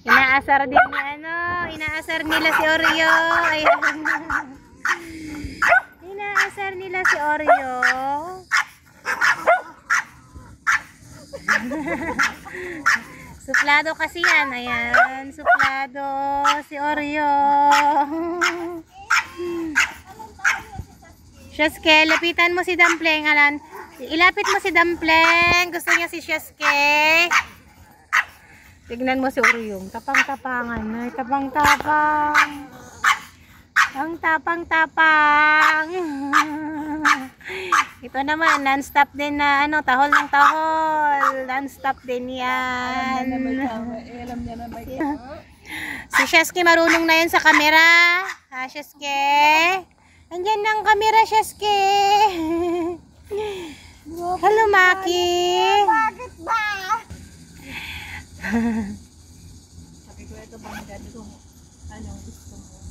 Inaasar din ni inaasar nila si Oreo. Ayan. Inaasar nila si Oreo. Suplado kasi yan. Ayan, suplado si Oreo. Sheske, lapitan mo si Dumpling, Alan. Ilapit mo si Dumpling. Gusto niya si Sheske. Tignan mo si Oreo. Tapang-tapangan. Ay, tapang-tapang. Ang tapang-tapang. Ito naman, non-stop din na tahol ng tahol. Non-stop din yan. Si Sheske marunong na yan sa camera. Ha, Sheske? Andyan ng camera, Sheske. Hello, Maki. Bakit ba? Sabi ko, ito bang ganito? Ano, gusto mo?